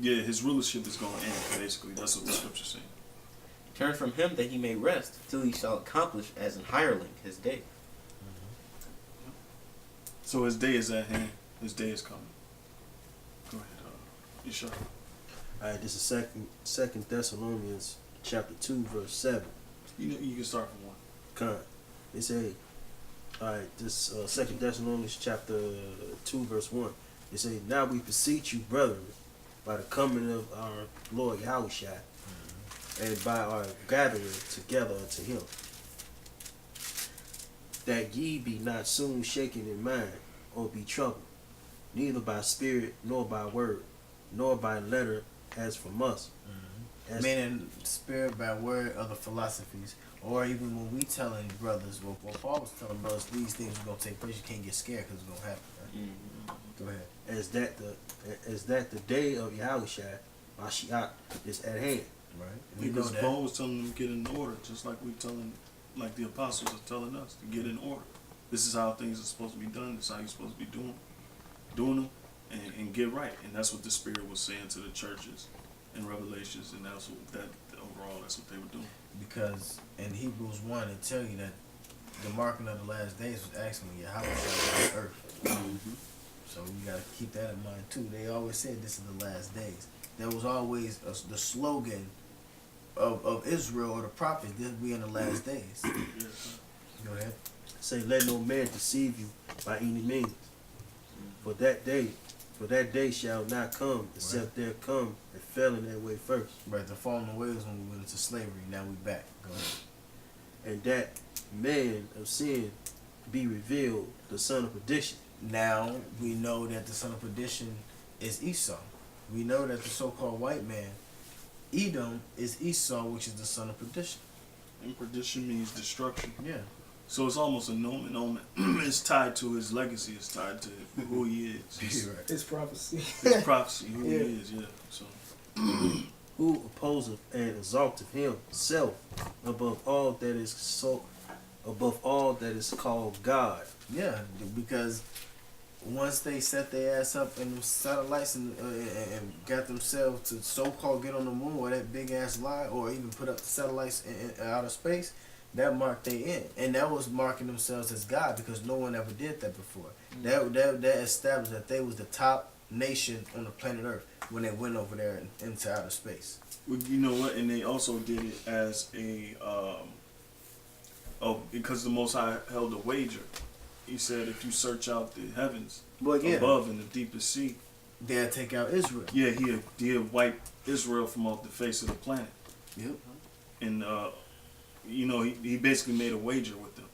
Yeah, his rulership is going to end, basically. That's what the scripture's saying. Turn from him that he may rest, till he shall accomplish as an hireling his day. So his day is at hand. His day is coming. Go ahead, you sure? Alright, this is second Thessalonians chapter 2, verse 7. You can start from one. Con. They say, alright, this second Thessalonians chapter 2, verse 1. They say, now we beseech you, brethren, by the coming of our Lord Yahushua, and by our gathering together unto him, that ye be not soon shaken in mind, or be troubled, neither by spirit, nor by word, nor by letter, as from us. As Meaning spirit by word of the philosophies, or even when we telling brothers, well, Paul was telling brothers these things are gonna take place, you can't get scared because it's gonna happen. Right? Go ahead. as that the day of Yahushua, Mashiach, is at hand. Right. We know Because that. Paul was telling them to get in order, just like like the apostles are telling us to get in order. This is how things are supposed to be done. This is how you're supposed to be doing them, and get right. And that's what the Spirit was saying to the churches in Revelations, and that's what overall that's what they were doing. Because in Hebrews 1 it tell you that the marking of the last days was actually Yahweh on earth. So you gotta keep that in mind too. They always said this is the last days. There was always the slogan of Israel or the prophets, this we in the last days. Go ahead. Say, let no man deceive you by any means. For that day shall not come, except there come and fell in that way first. Right, the falling away was when we went into slavery. Now we back. Go ahead. And that man of sin be revealed, the son of perdition. Now we know that the son of perdition is Esau. We know that the so-called white man, Edom, is Esau, which is the son of perdition. And perdition means destruction. Yeah. So it's almost a nomen. It's tied to his legacy. It's tied to who he is. Right. It's prophecy. It's prophecy, who Yeah. he is, yeah. So Who opposeth and exalteth himself above all that is called God. Yeah, because once they set their ass up in them satellites and got themselves to so-called get on the moon or that big ass lie, or even put up the satellites in outer space, that marked their end, and that was marking themselves as God because no one ever did that before. That established that they was the top nation on the planet Earth when they went over there into outer space. well, you know what? And they also did it as because the Most High held a wager. He said, if you search out the heavens But yeah, above in the deepest sea, they'll take out Israel. yeah, he'd wipe Israel from off the face of the planet. Yep. And he basically made a wager with them,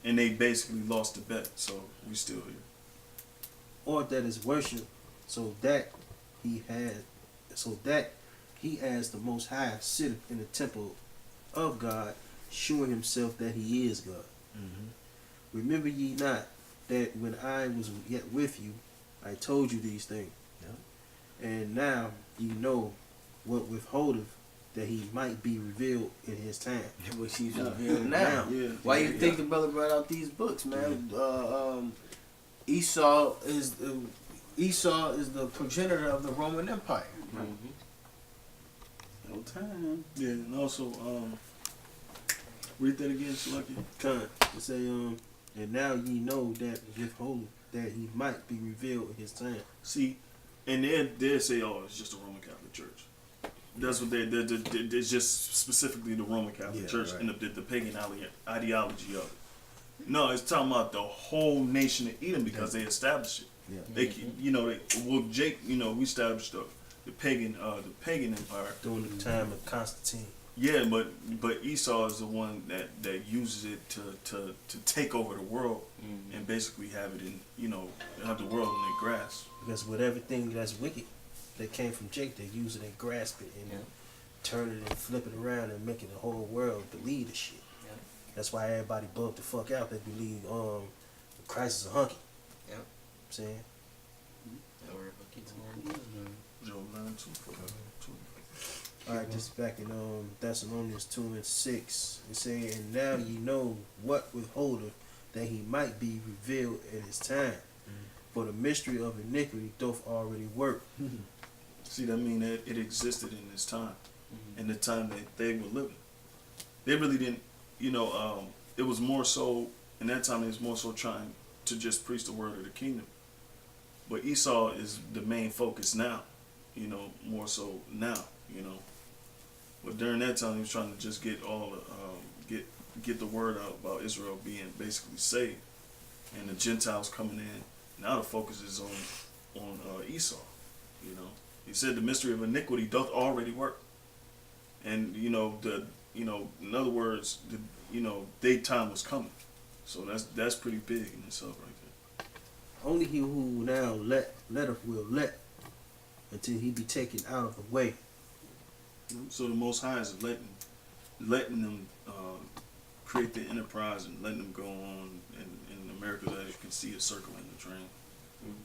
and they basically lost the bet. So we still here. Or that is worship, so that he as the Most High sitteth in the temple of God, shewing himself that he is God. Remember ye not that when I was yet with you, I told you these things. And now ye know what withholdeth, that he might be revealed in his time. Which he's revealed now. Yeah. Why you think the brother brought out these books, man? Esau is the progenitor of the Roman Empire. No time. Yeah, and also read that again, Slucky. Con. It say, and now ye know that withholdeth, that he might be revealed in his time. See, and they say, oh, it's just a Roman Catholic Church. That's what it's just specifically the Roman Catholic Church and the pagan ideology of it. No, it's talking about the whole nation of Edom because they established it. Yeah. Jake, we established the pagan empire During the time of Constantine. Yeah, but Esau is the one that uses it to take over the world and basically have it in have the world in their grasp. Because with everything that's wicked that came from Jake, they use it and grasp it and turn it and flip it around and make it the whole world believe the shit. Yeah. That's why everybody bugged the fuck out. They believe Christ is a hunky. Yeah. Saying. Job 9:2. Alright, just back in Thessalonians 2:6, it say, and now ye know what withholdeth, that he might be revealed in his time. For the mystery of iniquity doth already work. See, that mean that it existed in this time, in the time that they were living. They really didn't, it was more so, in that time, it was more so trying to just preach the word of the kingdom. But Esau is the main focus now, more so now, But during that time, he was trying to just get all the, get the word out about Israel being basically saved, and the Gentiles coming in. Now the focus is on Esau, He said the mystery of iniquity doth already work, and in other words, their time was coming. So that's pretty big in itself, right there. Only he who now letteth will let until he be taken out of the way. So the Most High is letting them create the enterprise and letting them go on in America, that you can see it circling the train.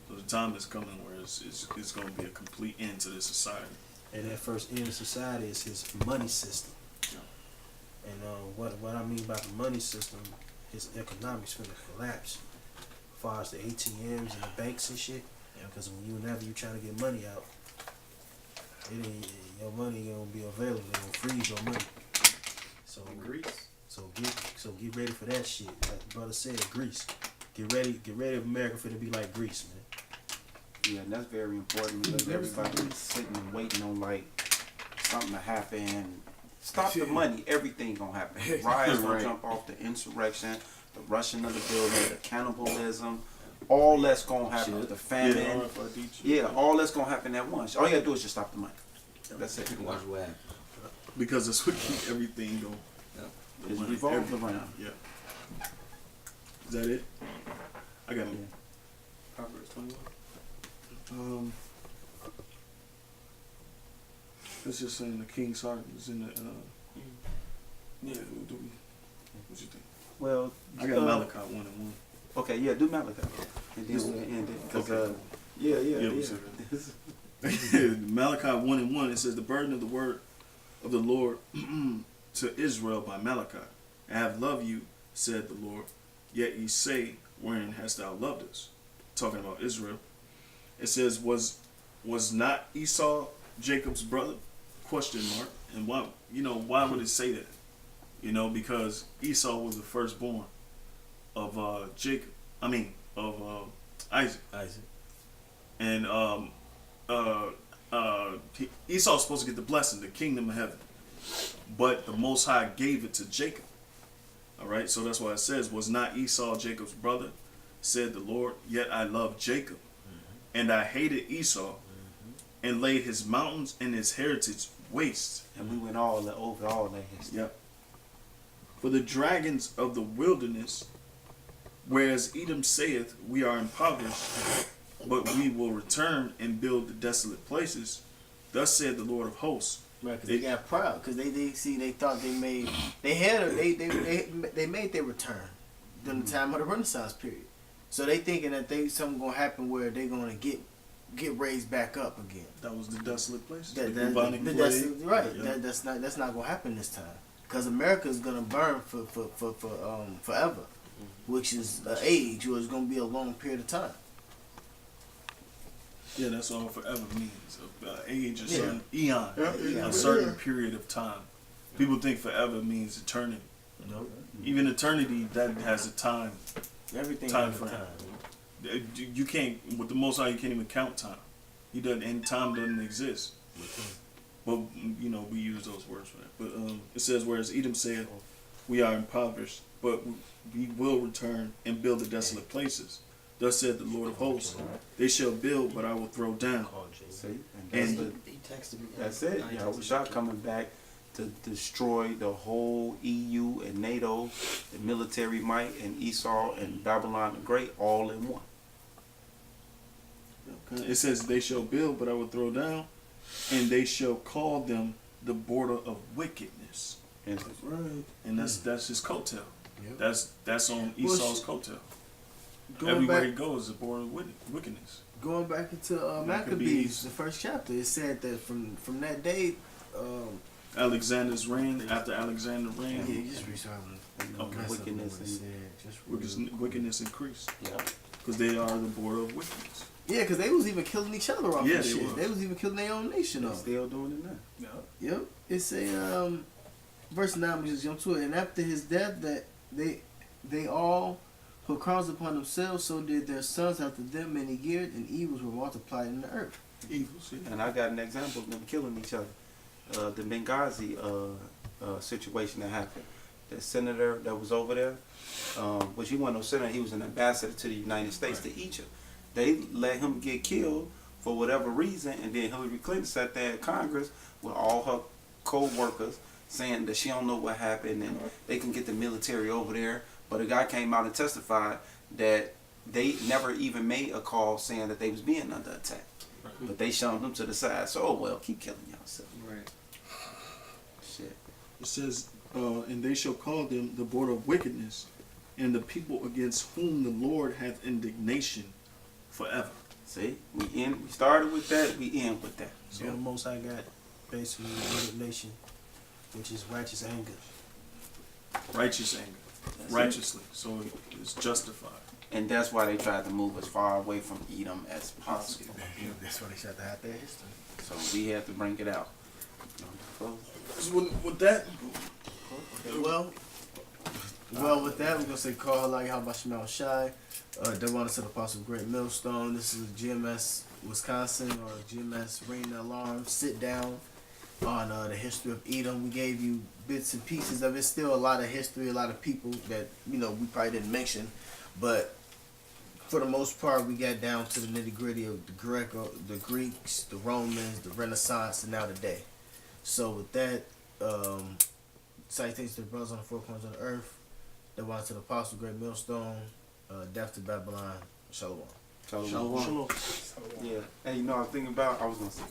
So the time is coming where it's going to be a complete end to this society. And that first end of society is his money system. Yeah. And what I mean by the money system, his economics going to collapse as far as the ATMs and the banks and shit. Because whenever you trying to get money out, your money ain't gonna be available. They're gonna freeze your money. So Greece. So get ready for that shit. Like the brother said, Greece. Get ready if America finna be like Greece, man. Yeah, and that's very important because everybody's sitting and waiting on like something to happen. Stop the money, everything gonna happen. Riots gonna jump off, the insurrection, the rushing of the building, the cannibalism, all that's gonna happen. The famine, all that's gonna happen at once. All you gotta do is just stop the money. That's it. Watch what happens. Because that's what keep everything going. It's revolved around. Yeah. Is that it? I got it. Proverbs 21. It's just saying the king's heart is in the. Yeah. What you think? Well, I got Malachi 1:1. Okay, yeah, do Malachi, and then we'll end it. Cause Okay. Malachi 1:1. It says the burden of the word of the Lord to Israel by Malachi. I have loved you, said the Lord. Yet ye say, wherein hast thou loved us? Talking about Israel. It says, was not Esau Jacob's brother? Question mark. And why would it say that? Because Esau was the firstborn of Jacob. Of Isaac. And Esau's supposed to get the blessing, the kingdom of heaven. But the Most High gave it to Jacob. All right, so that's why it says, was not Esau Jacob's brother, said the Lord, yet I loved Jacob, and I hated Esau, and laid his mountains and his heritage waste. And we went over all that history. Yep. For the dragons of the wilderness, whereas Edom saith, we are impoverished, but we will return and build the desolate places. Thus said the Lord of hosts. Right, because they got proud because they thought they made they made their return during the time of the Renaissance period. So they thinking that something gonna happen where they gonna get raised back up again. That was the desolate places. Right. Yeah. That's not gonna happen this time because America is gonna burn for forever, which is an age or it's gonna be a long period of time. Yeah, that's all forever means. Age, a certain eon, a certain period of time. People think forever means eternity. No. Even eternity, that has a time. Everything Time has a frame. time. You can't, with the Most High, you can't even count time. He doesn't, and time doesn't exist. But we use those words for that. But it says, whereas Edom said, we are impoverished, but we will return and build the desolate places. Thus said the Lord of hosts, they shall build, but I will throw down. See, And that's it. Yahweh coming back to destroy the whole EU and NATO, the military might, and Esau and Babylon the Great all in one. It says, they shall build, but I will throw down, and they shall call them the border of wickedness. Right. And that's his coattail. Yep. That's on Esau's coattail. Going Everywhere back, he goes is a border of wickedness. going back into Maccabees, the first chapter, it said that from that day, Alexander's reign, after Alexander's yeah, reign, just read something. Okay. Wickedness Just read it. wickedness increased. Yeah. Because they are the border of wickedness. Yeah, because they was even killing each other off Yeah, this they shit. was. They was even killing their own nation They're off. still doing it now. Yep. It's a verse 9, we just jump to it. And after his death, that they all put crowns upon themselves, so did their sons after them many years, and evils were multiplied in the earth. Evils. Yeah. And I got an example of them killing each other. The Benghazi situation that happened. The senator that was over there, which he wasn't no senator, he was an ambassador to the United States to Egypt. They let him get killed for whatever reason, and then Hillary Clinton sat there at Congress with all her co-workers saying that she don't know what happened and they can get the military over there. But a guy came out and testified that they never even made a call saying that they was being under attack. But they shoved them to the side. So, oh well, keep killing yourself. Right. Shit. It says, and they shall call them the border of wickedness, and the people against whom the Lord hath indignation forever. See, we started with that, we end with that. So the Most High got basically indignation, which is righteous anger. Righteous anger. That's Righteously. So it's justified. And that's why they tried to move as far away from Edom as possible. That's why they shot the hot their history. So we had to bring it out. So with that, Well, with that, we're gonna say call like how about Shemel Shai. They want to set the Apostle Great Millstone. This is GMS Wisconsin or GMS Ring the Alarm. Sit down on the history of Edom. We gave you bits and pieces of it. Still a lot of history, a lot of people that we probably didn't mention, but for the most part, we got down to the nitty gritty of the Greeks, the Romans, the Renaissance, and now today. So with that, salutations to the brothers on the four corners of the earth. That wants to the Apostle Great Millstone. Death to Babylon. Shalom. Shalom. Shalom. Yeah. And I was thinking about, I was going to say,